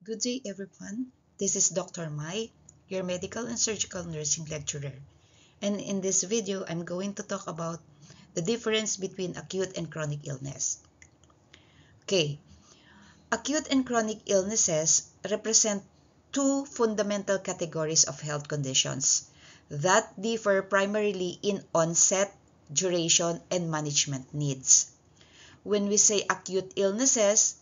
Good day, everyone. This is Dr. Mai, your medical and surgical nursing lecturer. And in this video, I'm going to talk about the difference between acute and chronic illness. Okay, acute and chronic illnesses represent two fundamental categories of health conditions that differ primarily in onset, duration, and management needs. When we say acute illnesses,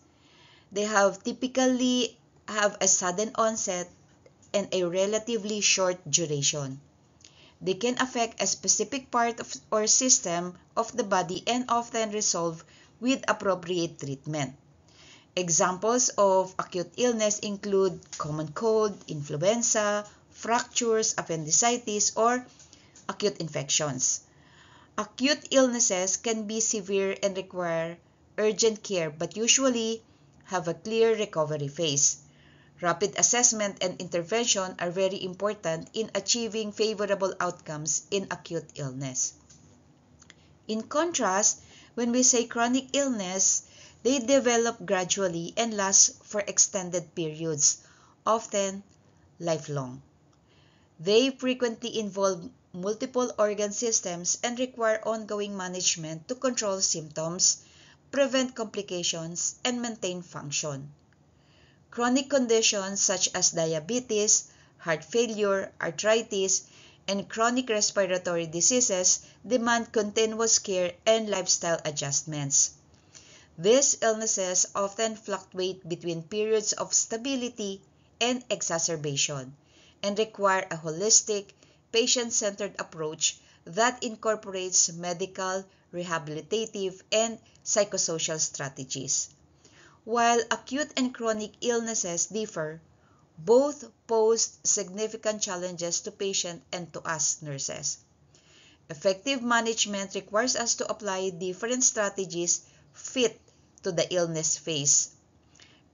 they typically have a sudden onset and a relatively short duration. They can affect a specific part of or system of the body and often resolve with appropriate treatment. Examples of acute illness include common cold, influenza, fractures, appendicitis, or acute infections. Acute illnesses can be severe and require urgent care but usually have a clear recovery phase. Rapid assessment and intervention are very important in achieving favorable outcomes in acute illness. In contrast, when we say chronic illness, they develop gradually and last for extended periods, often lifelong. They frequently involve multiple organ systems and require ongoing management to control symptoms, prevent complications, and maintain function. Chronic conditions such as diabetes, heart failure, arthritis, and chronic respiratory diseases demand continuous care and lifestyle adjustments. These illnesses often fluctuate between periods of stability and exacerbation and require a holistic, patient-centered approach that incorporates medical, rehabilitative, and psychosocial strategies. While acute and chronic illnesses differ, both pose significant challenges to patients and to us nurses. Effective management requires us to apply different strategies fit to the illness phase.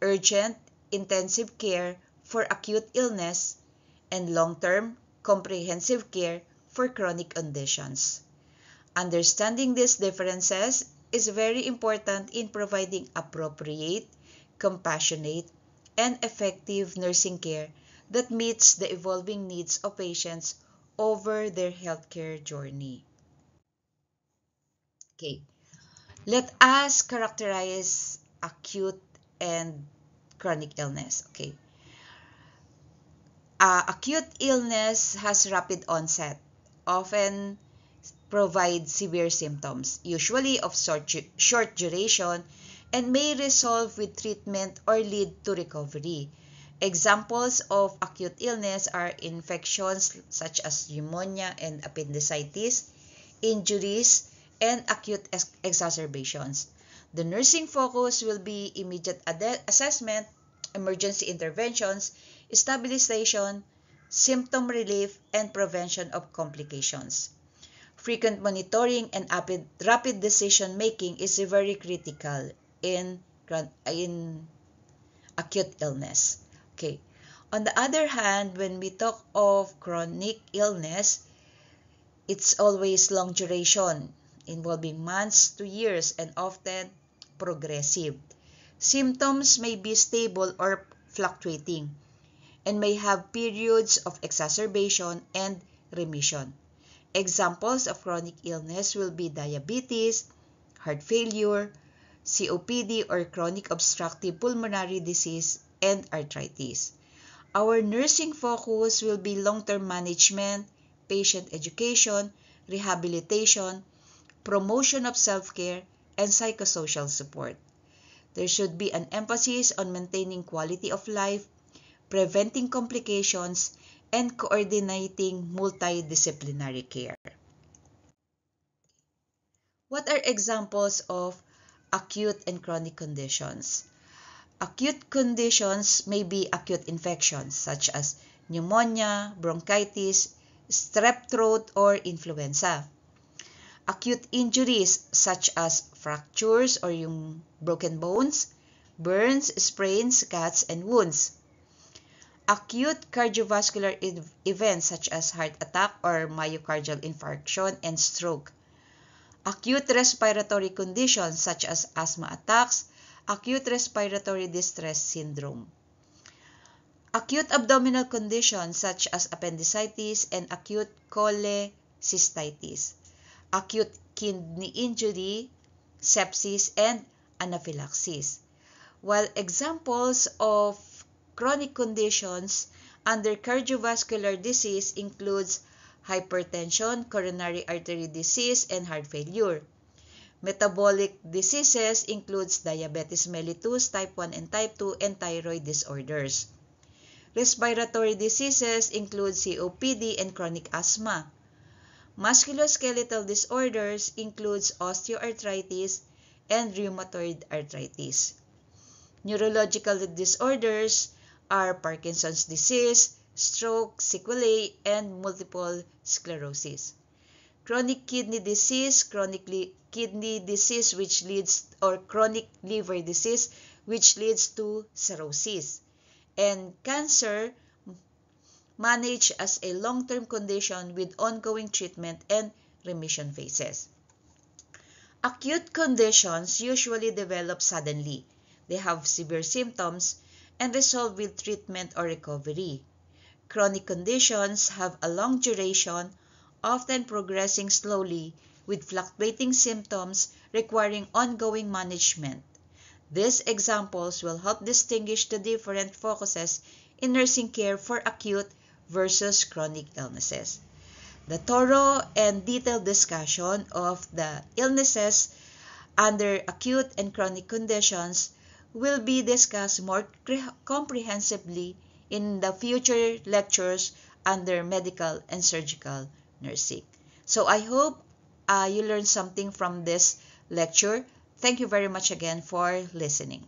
Urgent, intensive care for acute illness and long-term, comprehensive care for chronic conditions. Understanding these differences is very important in providing appropriate, compassionate, and effective nursing care that meets the evolving needs of patients over their healthcare journey. Okay, let us characterize acute and chronic illness. Okay, acute illness has rapid onset, often provide severe symptoms, usually of short duration, and may resolve with treatment or lead to recovery. Examples of acute illness are infections such as pneumonia and appendicitis, injuries, and acute exacerbations. The nursing focus will be immediate assessment, emergency interventions, stabilization, symptom relief, and prevention of complications. Frequent monitoring and rapid decision making is very critical in acute illness. Okay. On the other hand, when we talk of chronic illness, it's always long duration, involving months to years and often progressive. Symptoms may be stable or fluctuating and may have periods of exacerbation and remission. Examples of chronic illness will be diabetes, heart failure, COPD or chronic obstructive pulmonary disease, and arthritis. Our nursing focus will be long-term management, patient education, rehabilitation, promotion of self-care, and psychosocial support. There should be an emphasis on maintaining quality of life, preventing complications, and coordinating multidisciplinary care. What are examples of acute and chronic conditions? Acute conditions may be acute infections such as pneumonia, bronchitis, strep throat, or influenza. Acute injuries such as fractures or yung broken bones, burns, sprains, cuts, and wounds. Acute cardiovascular events such as heart attack or myocardial infarction and stroke. Acute respiratory conditions such as asthma attacks, acute respiratory distress syndrome. Acute abdominal conditions such as appendicitis and acute cholecystitis, acute kidney injury, sepsis, and anaphylaxis. While examples of chronic conditions under cardiovascular disease includes hypertension, coronary artery disease, and heart failure. Metabolic diseases includes diabetes mellitus type 1 and type 2 and thyroid disorders. Respiratory diseases include COPD and chronic asthma. Musculoskeletal disorders includes osteoarthritis and rheumatoid arthritis. Neurological disorders are Parkinson's disease, stroke, sequelae, and multiple sclerosis. Chronic kidney disease, kidney disease which leads or chronic liver disease which leads to cirrhosis. And cancer managed as a long-term condition with ongoing treatment and remission phases. Acute conditions usually develop suddenly. They have severe symptoms and resolve with treatment or recovery. Chronic conditions have a long duration, often progressing slowly with fluctuating symptoms requiring ongoing management. These examples will help distinguish the different focuses in nursing care for acute versus chronic illnesses. The thorough and detailed discussion of the illnesses under acute and chronic conditions will be discussed more comprehensively in the future lectures under medical and surgical nursing. So I hope you learned something from this lecture. Thank you very much again for listening.